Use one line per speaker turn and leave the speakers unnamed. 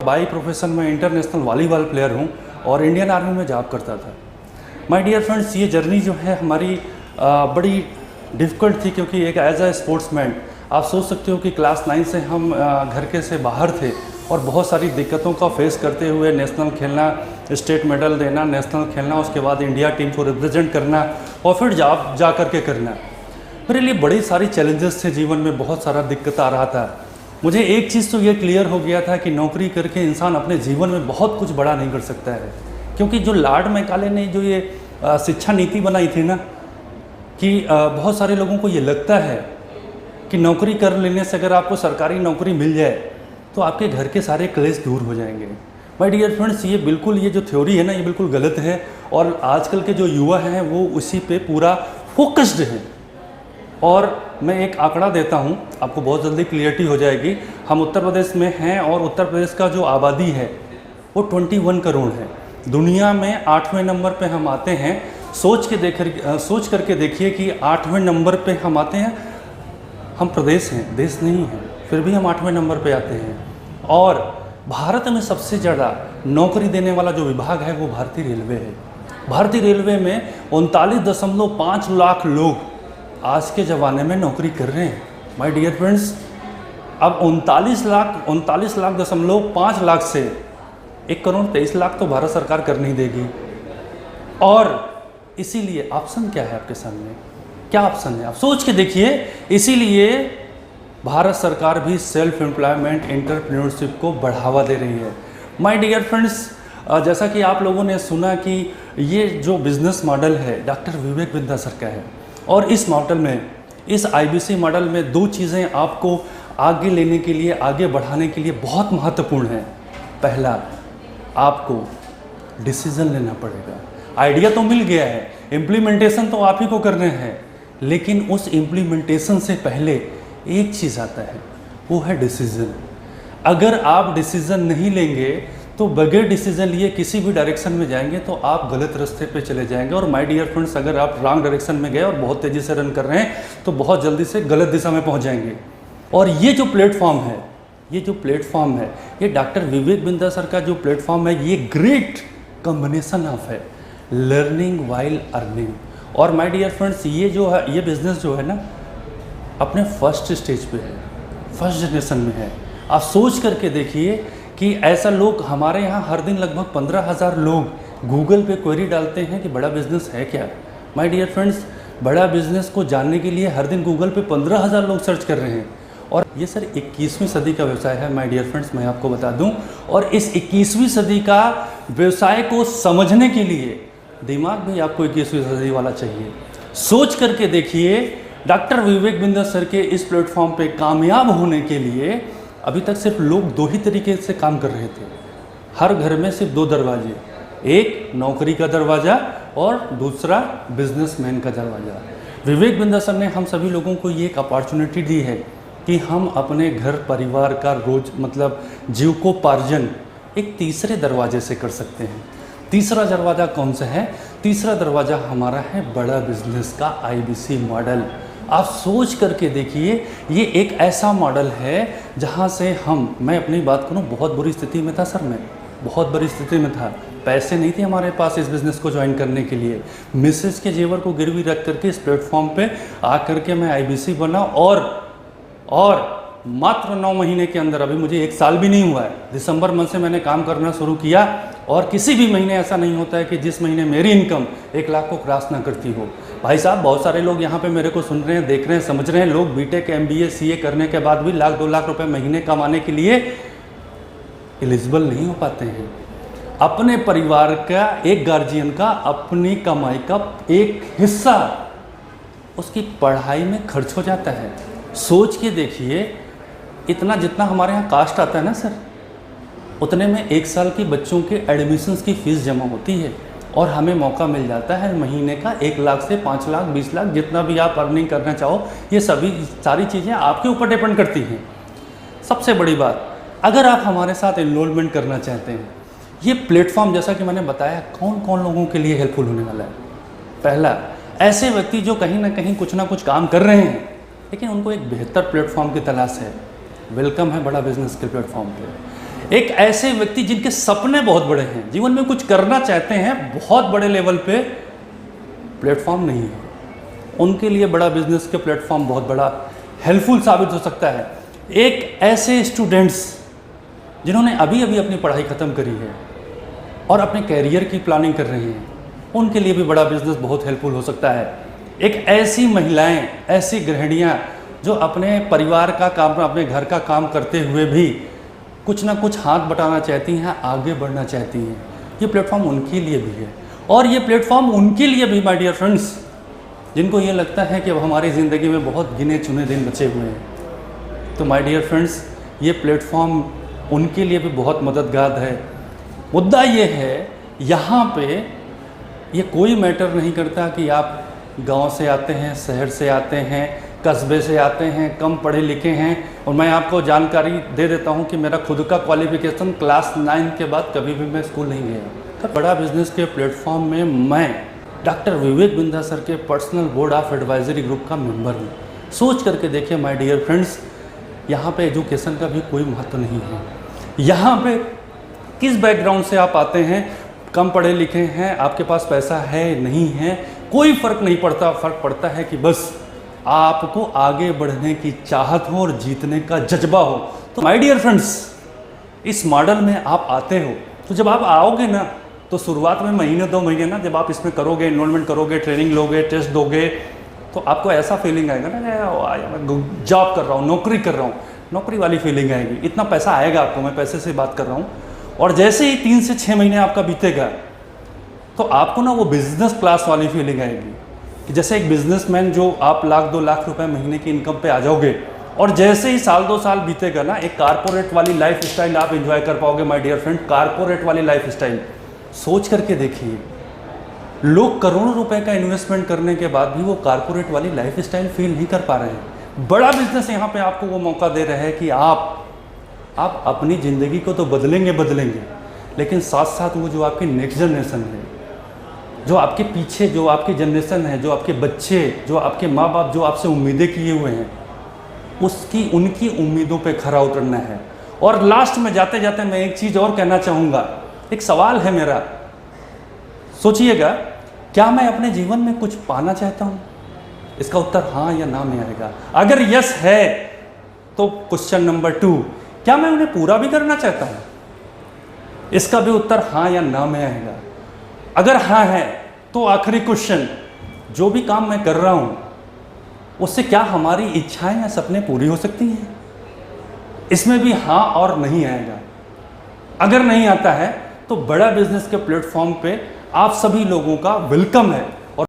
By profession में international volleyball player हूँ और इंडियन आर्मी में जॉब करता था। माय डियर फ्रेंड्स, ये जर्नी जो है हमारी बड़ी डिफ़िकल्ट थी, क्योंकि एक एज अ स्पोर्ट्समैन आप सोच सकते हो कि क्लास 9 से हम घर के से बाहर थे और बहुत सारी दिक्कतों का फेस करते हुए नेशनल खेलना, स्टेट मेडल देना, नेशनल खेलना, उसके बाद इंडिया टीम को रिप्रेजेंट करना और फिर जॉब जा करके करना। मेरे लिए बड़ी सारी चैलेंजेस थे जीवन में, बहुत सारा दिक्कत आ रहा था। मुझे एक चीज़ तो ये क्लियर हो गया था कि नौकरी करके इंसान अपने जीवन में बहुत कुछ बड़ा नहीं कर सकता है, क्योंकि जो लॉर्ड मैकाले ने जो ये शिक्षा नीति बनाई थी ना, कि बहुत सारे लोगों को ये लगता है कि नौकरी कर लेने से अगर आपको सरकारी नौकरी मिल जाए तो आपके घर के सारे क्लेश दूर हो जाएंगे। माय डियर फ्रेंड्स, ये जो थ्योरी है ना, ये बिल्कुल गलत है और आजकल के जो युवा हैं वो उसी पे पूरा फोकस्ड हैं। और मैं एक आंकड़ा देता हूँ, आपको बहुत जल्दी क्लियरिटी हो जाएगी। हम उत्तर प्रदेश में हैं और उत्तर प्रदेश का जो आबादी है वो 21 करोड़ है। दुनिया में 8वें नंबर पे हम आते हैं। सोच करके देखिए कि 8वें नंबर पे हम आते हैं। हम प्रदेश हैं, देश नहीं है, फिर भी हम 8वें नंबर पे आते हैं। और भारत में सबसे ज़्यादा नौकरी देने वाला जो विभाग है वो भारतीय रेलवे है। भारतीय रेलवे में 39.5 लाख लोग आज के ज़माने में नौकरी कर रहे हैं। माय डियर फ्रेंड्स, अब 39.5 लाख से 1.23 करोड़ तो भारत सरकार कर नहीं देगी। और इसीलिए ऑप्शन क्या है आपके सामने? क्या ऑप्शन है? आप सोच के देखिए। इसीलिए भारत सरकार भी सेल्फ एम्प्लॉयमेंट, एंटरप्रेन्योरशिप को बढ़ावा दे रही है। माय डियर फ्रेंड्स, जैसा कि आप लोगों ने सुना कि ये जो बिज़नेस मॉडल है डॉक्टर विवेक बिंद्रा सर का है, और इस मॉडल में, इस IBC मॉडल में 2 चीज़ें आपको आगे लेने के लिए, आगे बढ़ाने के लिए बहुत महत्वपूर्ण हैं। पहला, आपको डिसीज़न लेना पड़ेगा। आइडिया तो मिल गया है, इम्प्लीमेंटेशन तो आप ही को करने हैं, लेकिन उस इम्प्लीमेंटेशन से पहले एक चीज़ आता है, वो है डिसीज़न। अगर आप डिसीज़न नहीं लेंगे तो बगैर डिसीज़न लिए किसी भी डायरेक्शन में जाएंगे तो आप गलत रास्ते पे चले जाएंगे। और माय डियर फ्रेंड्स, अगर आप रॉन्ग डायरेक्शन में गए और बहुत तेज़ी से रन कर रहे हैं तो बहुत जल्दी से गलत दिशा में पहुंच जाएंगे। और ये जो प्लेटफॉर्म है, ये डॉक्टर विवेक बिंद्रा सर का जो प्लेटफॉर्म है, ये ग्रेट कॉम्बिनेशन ऑफ है लर्निंग वाइल अर्निंग। और माय डियर फ्रेंड्स, ये जो है, ये बिज़नेस जो है ना, अपने फर्स्ट स्टेज पे है, फर्स्ट जनरेशन में है। आप सोच करके देखिए कि ऐसा लोग हमारे यहाँ हर दिन लगभग 15,000 लोग गूगल पे क्वेरी डालते हैं कि बड़ा बिज़नेस है क्या। माय डियर फ्रेंड्स, बड़ा बिज़नेस को जानने के लिए हर दिन गूगल पे 15,000 लोग सर्च कर रहे हैं। और ये सर 21वीं सदी का व्यवसाय है माय डियर फ्रेंड्स, मैं आपको बता दूं। और इस 21वीं सदी का व्यवसाय को समझने के लिए दिमाग भी आपको 21वीं सदी वाला चाहिए। सोच करके देखिए, डॉक्टर विवेक बिंद्रा सर के इस प्लेटफॉर्म पे कामयाब होने के लिए अभी तक सिर्फ लोग 2 ही तरीके से काम कर रहे थे। हर घर में सिर्फ 2 दरवाजे, एक नौकरी का दरवाज़ा और दूसरा बिजनेसमैन का दरवाज़ा। विवेक बिंद्रा सर ने हम सभी लोगों को ये एक अपॉर्चुनिटी दी है कि हम अपने घर परिवार का जीविकोपार्जन एक तीसरे दरवाजे से कर सकते हैं। तीसरा दरवाज़ा कौन सा है? तीसरा दरवाज़ा हमारा है बड़ा बिजनेस का IBC मॉडल। आप सोच करके देखिए, ये एक ऐसा मॉडल है जहाँ से मैं अपनी बात करूँ, बहुत बुरी स्थिति में था सर, मैं बहुत बुरी स्थिति में था। पैसे नहीं थे हमारे पास इस बिज़नेस को ज्वाइन करने के लिए। मिसेस के जेवर को गिरवी रख करके इस प्लेटफॉर्म पे आकर के मैं IBC बना और मात्र 9 महीने के अंदर, अभी मुझे 1 साल भी नहीं हुआ है, दिसंबर मंथ से मैंने काम करना शुरू किया। और किसी भी महीने ऐसा नहीं होता है कि जिस महीने मेरी इनकम 1 लाख को क्रॉस ना करती हो। भाई साहब, बहुत सारे लोग यहाँ पे मेरे को सुन रहे हैं, देख रहे हैं, समझ रहे हैं। लोग BTech MBA CA करने के बाद भी 1-2 लाख रुपए महीने कमाने के लिए एलिजिबल नहीं हो पाते हैं। अपने परिवार का, एक गार्जियन का, अपनी कमाई का एक हिस्सा उसकी पढ़ाई में खर्च हो जाता है। सोच के देखिए, इतना जितना हमारे यहाँ कास्ट आता है ना सर, उतने में 1 साल के बच्चों के एडमिशन्स की फ़ीस जमा होती है और हमें मौका मिल जाता है महीने का 1 लाख से 5 लाख 20 लाख, जितना भी आप अर्निंग करना चाहो। ये सारी चीज़ें आपके ऊपर डिपेंड करती हैं। सबसे बड़ी बात, अगर आप हमारे साथ एनरोलमेंट करना चाहते हैं, ये प्लेटफॉर्म जैसा कि मैंने बताया कौन कौन लोगों के लिए हेल्पफुल होने वाला है। पहला, ऐसे व्यक्ति जो कहीं ना कहीं कुछ ना कुछ काम कर रहे हैं लेकिन उनको एक बेहतर प्लेटफॉर्म की तलाश है। वेलकम है बड़ा बिजनेस के प्लेटफॉर्म पे। एक ऐसे व्यक्ति जिनके सपने बहुत बड़े हैं, जीवन में कुछ करना चाहते हैं बहुत बड़े लेवल पे, प्लेटफॉर्म नहीं है उनके लिए, बड़ा बिजनेस के प्लेटफॉर्म बहुत बड़ा हेल्पफुल साबित हो सकता है। एक ऐसे स्टूडेंट्स जिन्होंने अभी अभी अपनी पढ़ाई ख़त्म करी है और अपने कैरियर की प्लानिंग कर रहे हैं, उनके लिए भी बड़ा बिजनेस बहुत हेल्पफुल हो सकता है। एक ऐसी महिलाएं, ऐसी गृहिणियां जो अपने परिवार का काम, अपने घर का काम करते हुए भी कुछ ना कुछ हाथ बटाना चाहती हैं, आगे बढ़ना चाहती हैं, ये प्लेटफॉर्म उनके लिए भी है। और ये प्लेटफॉर्म उनके लिए भी माय डियर फ्रेंड्स, जिनको ये लगता है कि अब हमारी ज़िंदगी में बहुत गिने चुने दिन बचे हुए हैं, तो माय डियर फ्रेंड्स ये प्लेटफॉर्म उनके लिए भी बहुत मददगार है। मुद्दा ये है, यहाँ पे ये कोई मैटर नहीं करता कि आप गांव से आते हैं, शहर से आते हैं, कस्बे से आते हैं, कम पढ़े लिखे हैं। और मैं आपको जानकारी दे देता हूँ कि मेरा खुद का क्वालिफिकेशन क्लास 9 के बाद कभी भी मैं स्कूल नहीं गया। तो बड़ा बिजनेस के प्लेटफॉर्म में मैं डॉक्टर विवेक बिंदा सर के personal board of advisory group का मेंबर हूँ। सोच करके देखिए माय डियर फ्रेंड्स, यहाँ पे एजुकेशन का भी कोई महत्व नहीं है। यहाँ पे किस बैकग्राउंड से आप आते हैं, कम पढ़े लिखे हैं, आपके पास पैसा है नहीं है, कोई फ़र्क नहीं पड़ता। फ़र्क पड़ता है कि बस आपको आगे बढ़ने की चाहत हो और जीतने का जज्बा हो। तो माय डियर फ्रेंड्स, इस मॉडल में आप आते हो, तो जब आप आओगे ना, तो शुरुआत में महीने 2 महीने ना, जब आप इसमें करोगे, इन्वॉल्वमेंट करोगे, ट्रेनिंग लोगे, टेस्ट दोगे, तो आपको ऐसा फीलिंग आएगा ना, मैं जॉब कर रहा हूँ, नौकरी कर रहा हूँ, नौकरी वाली फीलिंग आएगी। इतना पैसा आएगा आपको, मैं पैसे से बात कर रहा हूँ। और जैसे ही 3 से 6 महीने आपका बीतेगा, तो आपको ना वो बिजनेस क्लास वाली फीलिंग आएगी कि जैसे एक बिजनेसमैन जो आप 1-2 लाख रुपए महीने की इनकम पे आ जाओगे, और जैसे ही 1-2 साल बीतेगा ना, एक कारपोरेट वाली लाइफ स्टाइल आप एंजॉय कर पाओगे माय डियर फ्रेंड। कारपोरेट वाली लाइफ स्टाइल सोच करके देखिए, लोग करोड़ों रुपए का इन्वेस्टमेंट करने के बाद भी वो कारपोरेट वाली लाइफ स्टाइल फील नहीं कर पा रहे हैं। बड़ा बिजनेस यहाँ पे आपको वो मौका दे रहा है कि आप अपनी ज़िंदगी को तो बदलेंगे, लेकिन साथ साथ वो जो आपकी नेक्स्ट जनरेशन है, जो आपके पीछे जो आपकी जनरेशन है, जो आपके बच्चे, जो आपके माँ बाप जो आपसे उम्मीदें किए हुए हैं, उनकी उम्मीदों पे खरा उतरना है। और लास्ट में जाते जाते मैं एक चीज़ और कहना चाहूँगा, एक सवाल है मेरा, सोचिएगा, क्या मैं अपने जीवन में कुछ पाना चाहता हूँ? इसका उत्तर हाँ या ना में आएगा। अगर यस है तो क्वेश्चन नंबर 2, क्या मैं उन्हें पूरा भी करना चाहता हूँ? इसका भी उत्तर हाँ या ना में आएगा। अगर हाँ है तो आखिरी क्वेश्चन, जो भी काम मैं कर रहा हूँ उससे क्या हमारी इच्छाएं या सपने पूरी हो सकती हैं? इसमें भी हाँ और नहीं आएगा। अगर नहीं आता है तो बड़ा बिजनेस के प्लेटफॉर्म पे आप सभी लोगों का वेलकम है।